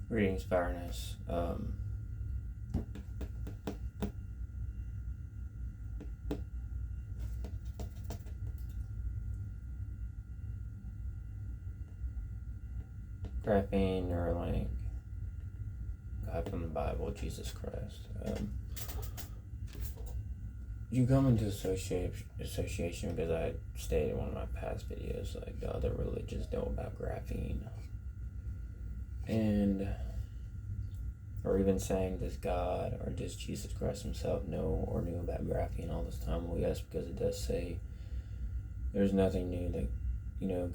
Greetings, Baroness. Graphene, Neuralink, God from the Bible, Jesus Christ. You come into association because I stated in one of my past videos, like the other religions know about graphene. And, or even saying, does God or does Jesus Christ himself know or knew about graphene all this time? Well, yes, because it does say there's nothing new that,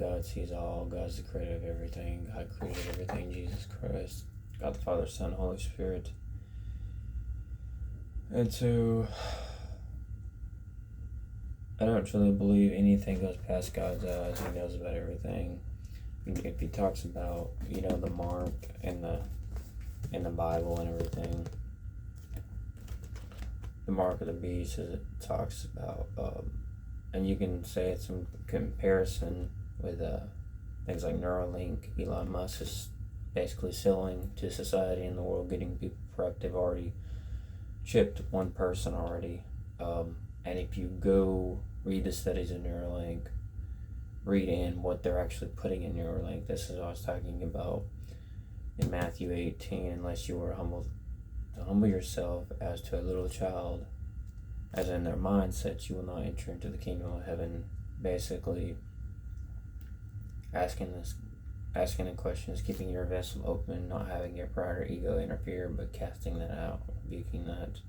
God sees all. God's the creator of everything. God created everything. Jesus Christ, God the Father, Son, Holy Spirit. And so, I don't truly believe anything goes past God's eyes. He knows about everything. If he talks about, the mark in the Bible and everything, the mark of the beast, as it talks about, and you can say it's in comparison with things like Neuralink. Elon Musk is basically selling to society and the world, getting people prepped. They've already chipped one person already. And if you go read the studies of Neuralink, read in what they're actually putting in Neuralink. This is what I was talking about in Matthew 18. Unless you are humble yourself as to a little child, as in their mindset, you will not enter into the kingdom of heaven. Basically, asking the questions, keeping your vessel open, not having your pride or ego interfere, but casting that out, rebuking that.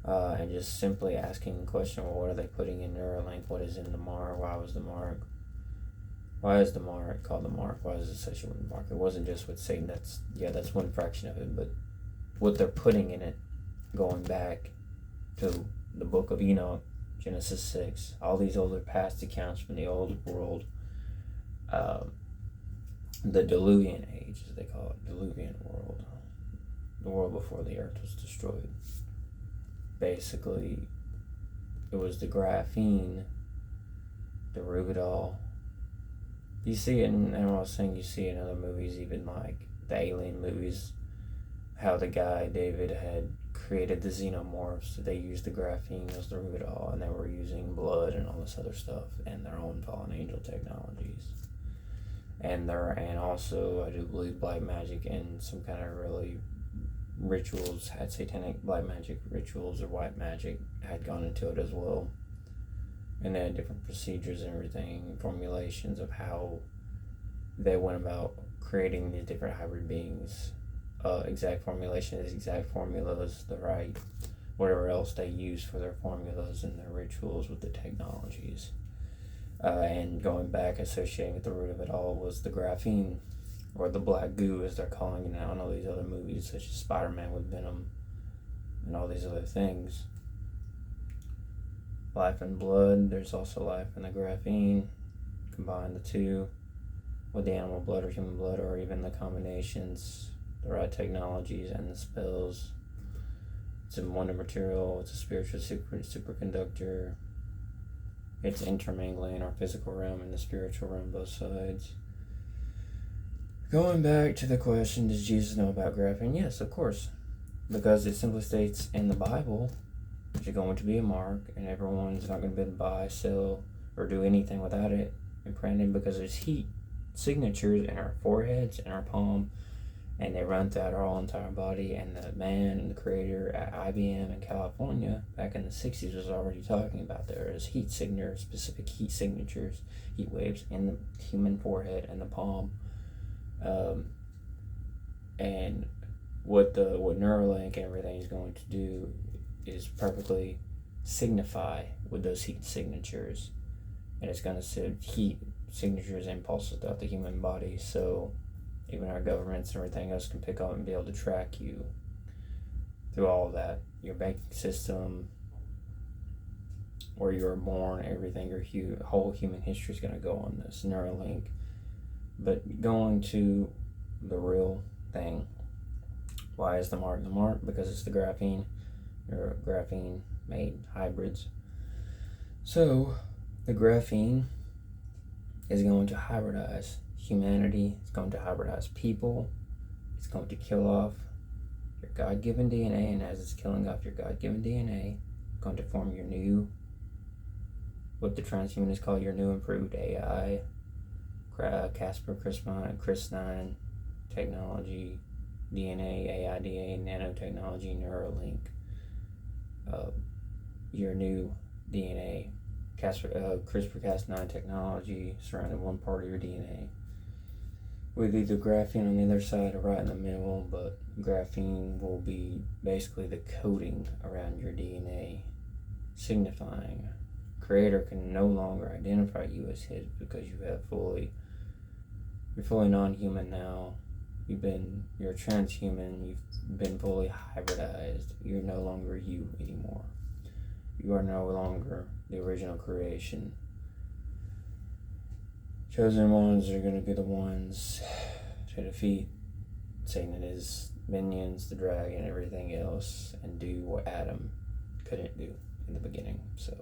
And just simply asking the question, well, what are they putting in Neuralink? What is in the mark? Why is the mark called the mark? Why is it associated with the mark? It wasn't just with Satan. That's one fraction of it, but what they're putting in it, going back to the book of Enoch, Genesis 6, all these older past accounts from the old world, the Diluvian age, as they call it, Diluvian world, the world before the earth was destroyed. Basically, it was the graphene, the rubidol. You see it and I was saying you see it in other movies, even like the Alien movies, how the guy, David, had created the xenomorphs. They used the graphene as the rubidol, and they were using blood and all this other stuff and their own fallen angel technologies. And also, I do believe black magic and some kind of really rituals had satanic black magic rituals or white magic had gone into it as well, and they had different procedures and everything, formulations of how they went about creating these different hybrid beings, exact formulations, exact formulas, the right whatever else they use for their formulas and their rituals with the technologies, and going back, associating with the root of it all was the graphene, or the black goo as they're calling it now in all these other movies, such as Spider-Man with Venom and all these other things. Life and blood, there's also life in the graphene. Combine the two with the animal blood or human blood, or even the combinations, the right technologies and the spells. It's a wonder material, it's a spiritual superconductor. It's intermingling our physical realm and the spiritual realm, both sides. Going back to the question, does Jesus know about graphene? Yes, of course. Because it simply states in the Bible, there's going to be a mark, and everyone's not going to be able to buy, sell, or do anything without it imprinted, because there's heat signatures in our foreheads and our palm, and they run throughout our whole entire body. And the man and the creator at IBM in California back in the 60s was already talking about there is specific heat signatures, heat waves in the human forehead and the palm. And what Neuralink and everything is going to do is perfectly signify with those heat signatures, and it's going to send heat signatures and pulses throughout the human body, so even our governments and everything else can pick up and be able to track you through all of that, your banking system, where you were born, everything, your whole human history is going to go on this Neuralink. But going to the real thing, why is the mark the mark? Because it's the graphene, or graphene made hybrids. So the graphene is going to hybridize humanity, it's going to hybridize people, It's going to kill off your God-given DNA, and as it's killing off your God-given DNA, it's going to form your new, what the transhumanists call your new improved AI, Casper, Cas9 technology, DNA, AIDA, nanotechnology, Neuralink, your new DNA, CRISPR-Cas9 technology surrounding one part of your DNA, with either graphene on the other side or right in the middle, but graphene will be basically the coating around your DNA, signifying Creator can no longer identify you as his because you're fully non-human now. You're transhuman, you've been fully hybridized. You're no longer you anymore. You are no longer the original creation. Chosen ones are going to be the ones to defeat Satan and his minions, the dragon, everything else, and do what Adam couldn't do in the beginning. So,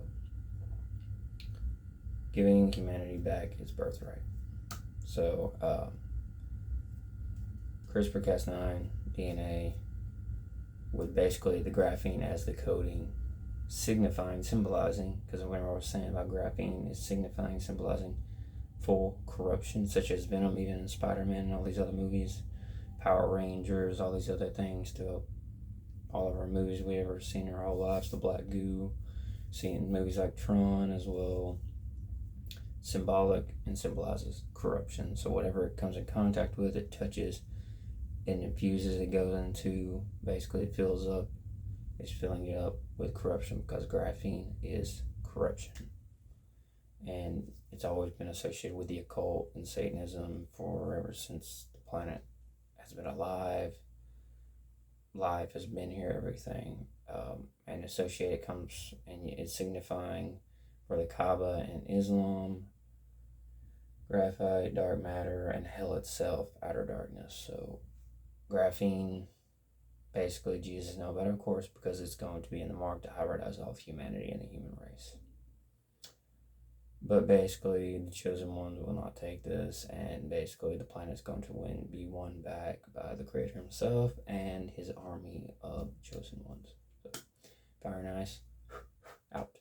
giving humanity back its birthright. So, CRISPR-Cas9 DNA with basically the graphene as the coating, symbolizing, because whenever I was saying about graphene, is signifying, symbolizing full corruption, such as Venom, even in Spider-Man and all these other movies, Power Rangers, all these other things, to all of our movies we ever seen our whole lives, the Black Goo, seeing movies like Tron as well, symbolic and symbolizes corruption. So whatever it comes in contact with, it touches, it infuses, it goes into, basically it fills up, it's filling it up with corruption, because graphene is corruption. And it's always been associated with the occult and Satanism ever since the planet has been alive. Life has been here, everything. And associated comes, and it's signifying for the Kaaba and Islam, graphite, dark matter, and hell itself, outer darkness. So graphene, basically Jesus knows better, of course, because it's going to be in the mark to hybridize all of humanity and the human race. But basically, the chosen ones will not take this, and basically the planet's going to be won back by the Creator himself and his army of chosen ones. So, Fire Nice, out.